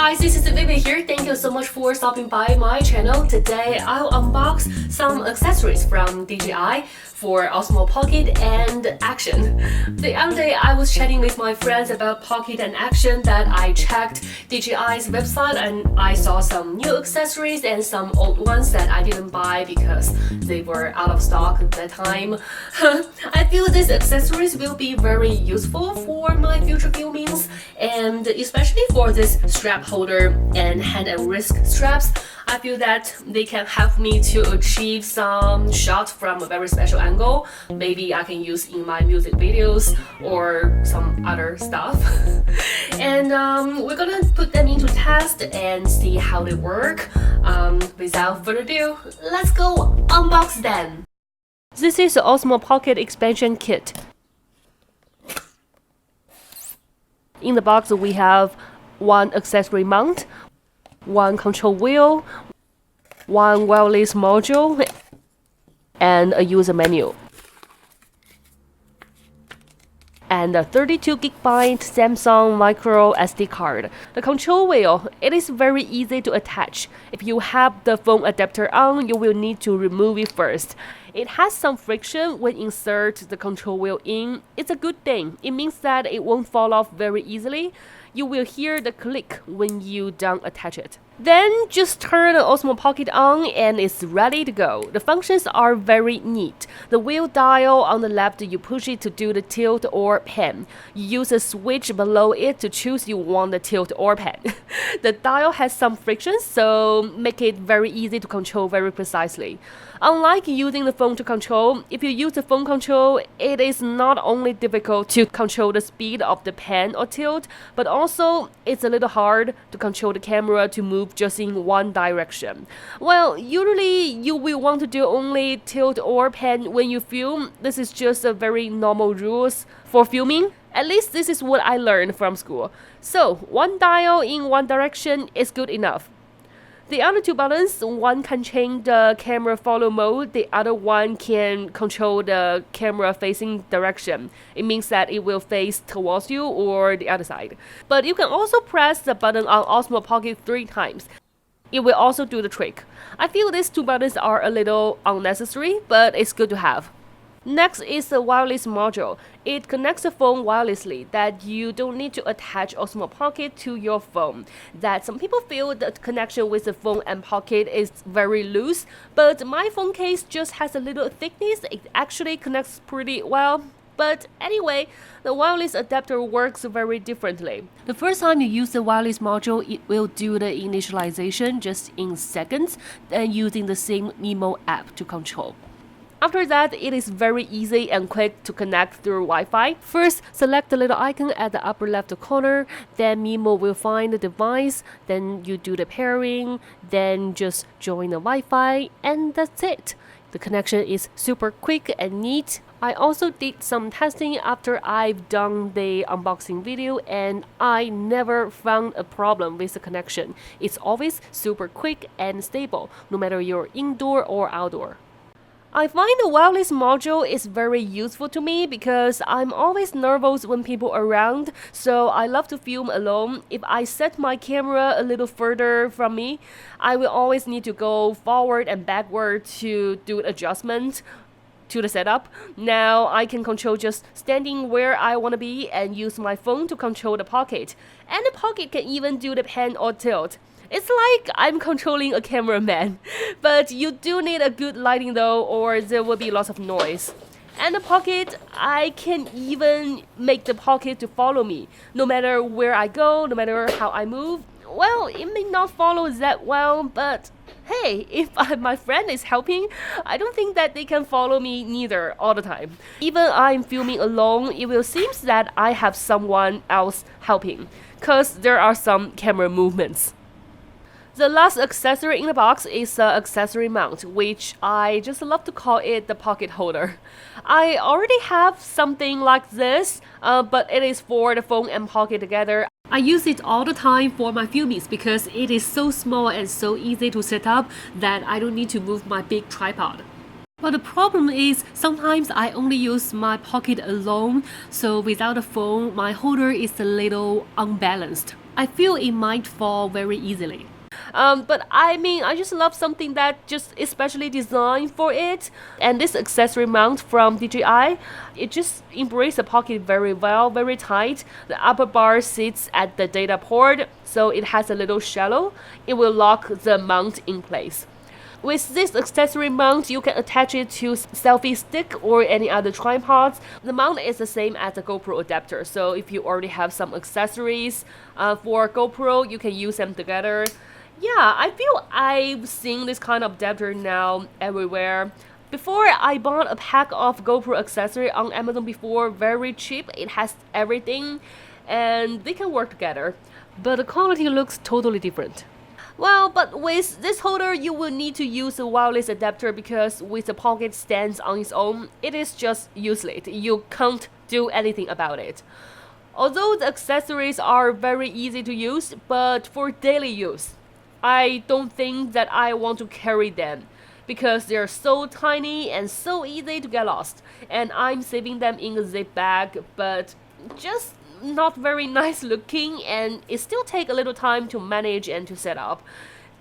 guys, this is Vivy here. Thank you so much for stopping by my channel. Today I'll unbox some accessories from DJI for Osmo Pocket and Action. The other day I was chatting with my friends about Pocket and Action that I checked DJI's website and I saw some new accessories and some old ones that I didn't buy because they were out of stock at that time. I feel these accessories will be very useful for my future filmings, and especially for this strap holder and hand and wrist straps. I feel that they can help me to achieve some shots from a very special angle. Maybe I can use in my music videos or some other stuff. And we're gonna put them into test and see how they work. Without further ado, let's go unbox them. This is the Osmo Pocket Expansion Kit. In the box we have one accessory mount, one control wheel, one wireless module, and a user manual, and a 32GB Samsung micro SD card. The control wheel, it is very easy to attach. If you have the phone adapter on, you will need to remove it first. It has some friction when insert the control wheel in. It's a good thing. It means that it won't fall off very easily. You will hear the click when you don't attach it. Then just turn the Osmo Pocket on and it's ready to go. The functions are very neat. The wheel dial on the left, you push it to do the tilt or pan. You use a switch below it to choose you want the tilt or pan. The dial has some friction, so make it very easy to control very precisely. Unlike using the phone to control, if you use the phone control, it is not only difficult to control the speed of the pan or tilt, but also it's a little hard to control the camera to move just in one direction. Well, usually you will want to do only tilt or pan when you film. This is just a very normal rules for filming. At least this is what I learned from school. So one dial in one direction is good enough. The other two buttons, one can change the camera follow mode, the other one can control the camera facing direction. It means that it will face towards you or the other side. But you can also press the button on Osmo Pocket 3 times. It will also do the trick. I feel these two buttons are a little unnecessary, but it's good to have. Next is the wireless module. It connects the phone wirelessly, that you don't need to attach Osmo Pocket to your phone. That some people feel the connection with the phone and Pocket is very loose, but my phone case just has a little thickness. It actually connects pretty well. But anyway, the wireless adapter works very differently. The first time you use the wireless module, it will do the initialization just in seconds, and using the same Mimo app to control. After that, it is very easy and quick to connect through Wi-Fi. First, select the little icon at the upper left corner, then Mimo will find the device, then you do the pairing, then just join the Wi-Fi, and that's it. The connection is super quick and neat. I also did some testing after I've done the unboxing video and I never found a problem with the connection. It's always super quick and stable, no matter you're indoor or outdoor. I find the wireless module is very useful to me because I'm always nervous when people are around, so I love to film alone. If I set my camera a little further from me, I will always need to go forward and backward to do adjustment to the setup. Now I can control just standing where I want to be and use my phone to control the Pocket. And the Pocket can even do the pan or tilt. It's like I'm controlling a cameraman, but you do need a good lighting though, or there will be lots of noise. And the Pocket, I can even make the Pocket to follow me, no matter where I go, no matter how I move. Well, it may not follow that well, but hey, if my friend is helping, I don't think that they can follow me neither all the time. Even I'm filming alone, it will seem that I have someone else helping, cause there are some camera movements. The last accessory in the box is the accessory mount, which I just love to call it the pocket holder. I already have something like this, but it is for the phone and pocket together. I use it all the time for my filmings because it is so small and so easy to set up that I don't need to move my big tripod. But the problem is sometimes I only use my pocket alone, so without a phone, my holder is a little unbalanced. I feel it might fall very easily. But I mean, I just love something that just especially designed for it. And this accessory mount from DJI, it just embraces the pocket very well, very tight. The upper bar sits at the data port, so it has a little shallow. It will lock the mount in place. With this accessory mount, you can attach it to selfie stick or any other tripods. The mount is the same as the GoPro adapter, so if you already have some accessories for GoPro, you can use them together. Yeah, I feel I've seen this kind of adapter now everywhere. Before, I bought a pack of GoPro accessory on Amazon before, very cheap. It has everything and they can work together, but the quality looks totally different. Well, but with this holder, you will need to use a wireless adapter because with the pocket stands on its own, it is just useless. You can't do anything about it. Although the accessories are very easy to use, but for daily use, I don't think that I want to carry them because they're so tiny and so easy to get lost. And I'm saving them in a zip bag, but just not very nice looking, and it still take a little time to manage and to set up.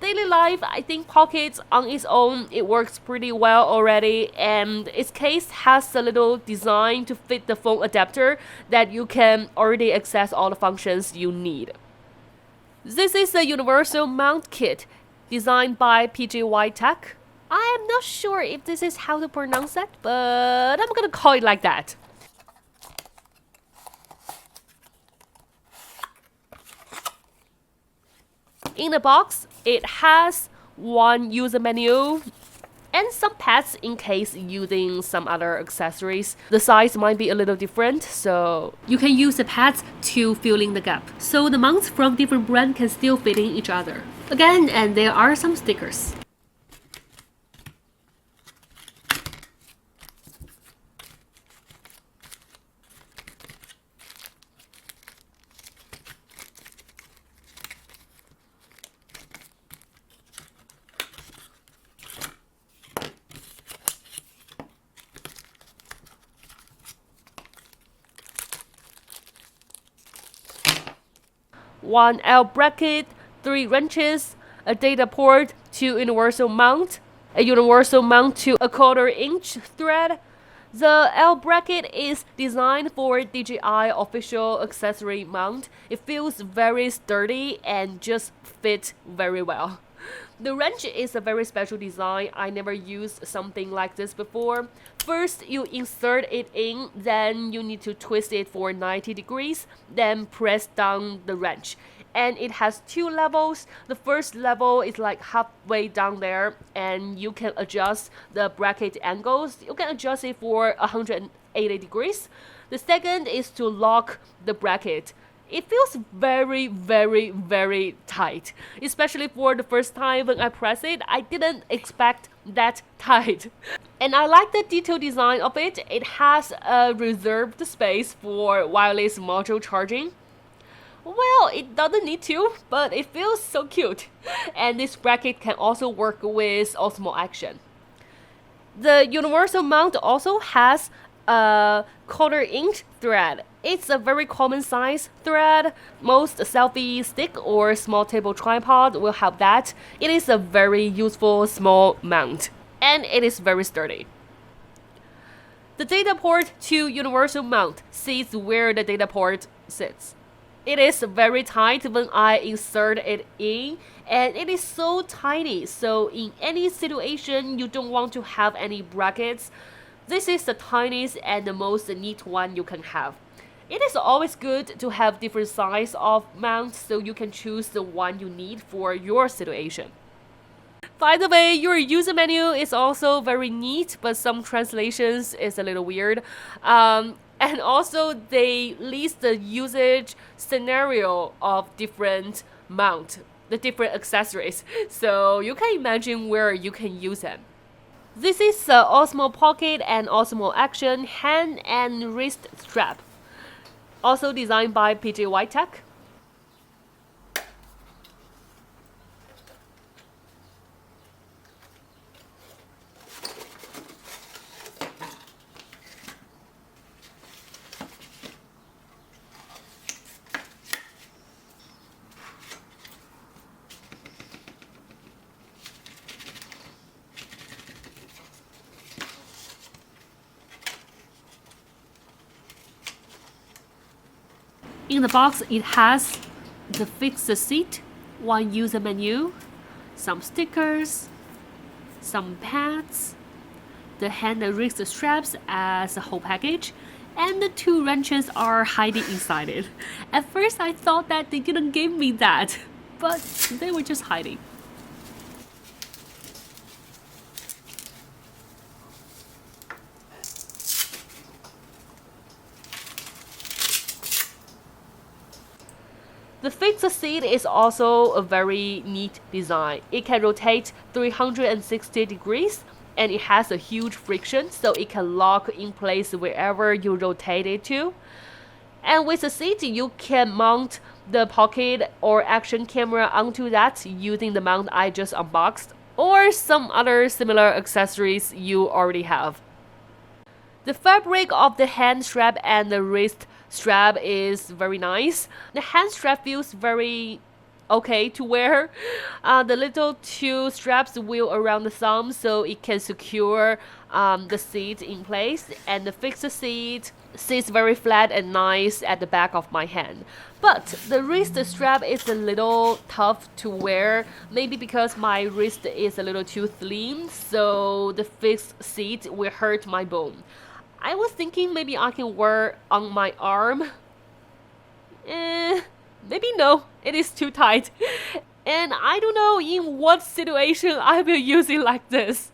Daily life, I think Pocket on its own, it works pretty well already, and its case has a little design to fit the phone adapter that you can already access all the functions you need. This is a universal mount kit designed by PGYTECH. I am not sure if this is how to pronounce that, but I'm gonna call it like that. In the box, it has one user menu and some pads in case using some other accessories. The size might be a little different, so you can use the pads to fill in the gap. So the mounts from different brands can still fit in each other. Again, and there are some stickers. One L bracket, 3 wrenches, a data port, 2 universal mount, a universal mount to a 1/4" thread. The L bracket is designed for DJI official accessory mount. It feels very sturdy and just fits very well. The wrench is a very special design. I never used something like this before. First, you insert it in, then you need to twist it for 90 degrees, then press down the wrench. And it has 2 levels. The first level is like halfway down there, and you can adjust the bracket angles. You can adjust it for 180 degrees. The second is to lock the bracket. It feels very, very, very tight. Especially for the first time when I press it, I didn't expect that tight. And I like the detailed design of it. It has a reserved space for wireless module charging. Well, it doesn't need to, but it feels so cute. And this bracket can also work with Osmo Action. The universal mount also has a 1/4" thread. It's a very common size thread. Most selfie stick or small table tripod will have that. It is a very useful small mount, and it is very sturdy. The data port to universal mount sits where the data port sits. It is very tight when I insert it in, and it is so tiny, so in any situation you don't want to have any brackets, this is the tiniest and the most neat one you can have. It is always good to have different size of mounts so you can choose the one you need for your situation. By the way, your user menu is also very neat, but some translations is a little weird. And also they list the usage scenario of different mount, the different accessories, so you can imagine where you can use them. This is the Osmo Pocket and Osmo Action hand and wrist strap, also designed by PGYTECH. In the box, it has the fixed seat, one user menu, some stickers, some pads, the hand and wrist straps as a whole package, and the 2 wrenches are hiding inside it. At first I thought that they didn't give me that, but they were just hiding. The fixed seat is also a very neat design. It can rotate 360 degrees and it has a huge friction, so it can lock in place wherever you rotate it to. And with the seat, you can mount the pocket or action camera onto that using the mount I just unboxed, or some other similar accessories you already have. The fabric of the hand strap and the wrist strap is very nice. The hand strap feels very okay to wear. The little 2 straps wheel around the thumb so it can secure the seat in place, and the fixed seat sits very flat and nice at the back of my hand. But the wrist strap is a little tough to wear, maybe because my wrist is a little too thin, so the fixed seat will hurt my bone. I was thinking maybe I can wear on my arm. Maybe no, it is too tight. And I don't know in what situation I will use it like this.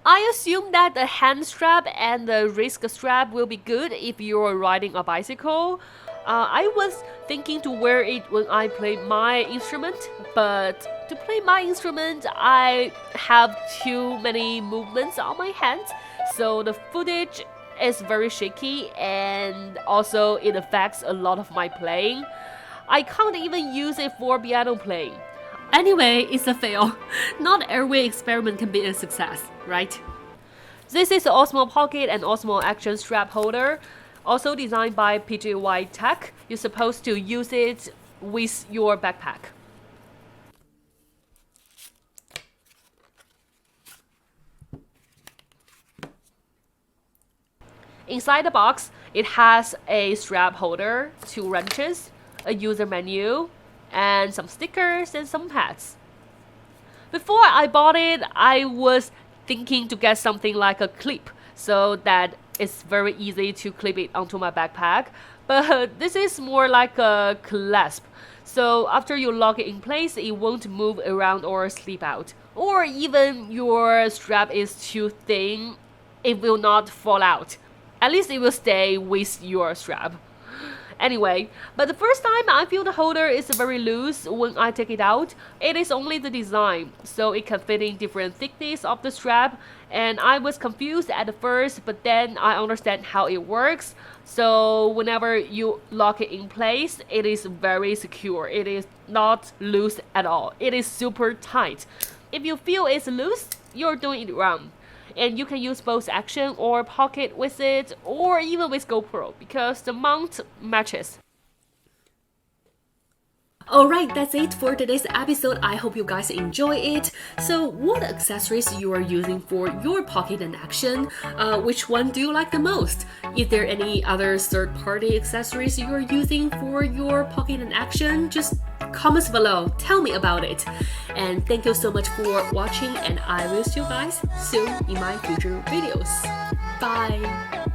I assume that the hand strap and the wrist strap will be good if you're riding a bicycle. I was thinking to wear it when I play my instrument, but to play my instrument, I have too many movements on my hands, so the footage is very shaky and also it affects a lot of my playing. I can't even use it for piano playing. Anyway, it's a fail. Not every experiment can be a success, right? This is the Osmo Pocket and Osmo Action Strap Holder, also designed by PGYTECH. You're supposed to use it with your backpack. Inside the box, it has a strap holder, 2 wrenches, a user menu, and some stickers and some pads. Before I bought it, I was thinking to get something like a clip so that it's very easy to clip it onto my backpack, but this is more like a clasp. So after you lock it in place, it won't move around or slip out. Or even your strap is too thin, it will not fall out. At least it will stay with your strap. Anyway, but the first time I feel the holder is very loose when I take it out. It is only the design, so it can fit in different thickness of the strap, and I was confused at first, but then I understand how it works. So whenever you lock it in place, it is very secure. It is not loose at all. It is super tight. If you feel it's loose, you're doing it wrong. And you can use both action or pocket with it, or even with GoPro, because the mount matches. Alright, that's it for today's episode. I hope you guys enjoy it. So what accessories you are using for your pocket and action? Which one do you like the most? Is there any other third-party accessories you are using for your pocket and action? Just comments below, tell me about it. And thank you so much for watching, and I will see you guys soon in my future videos. Bye!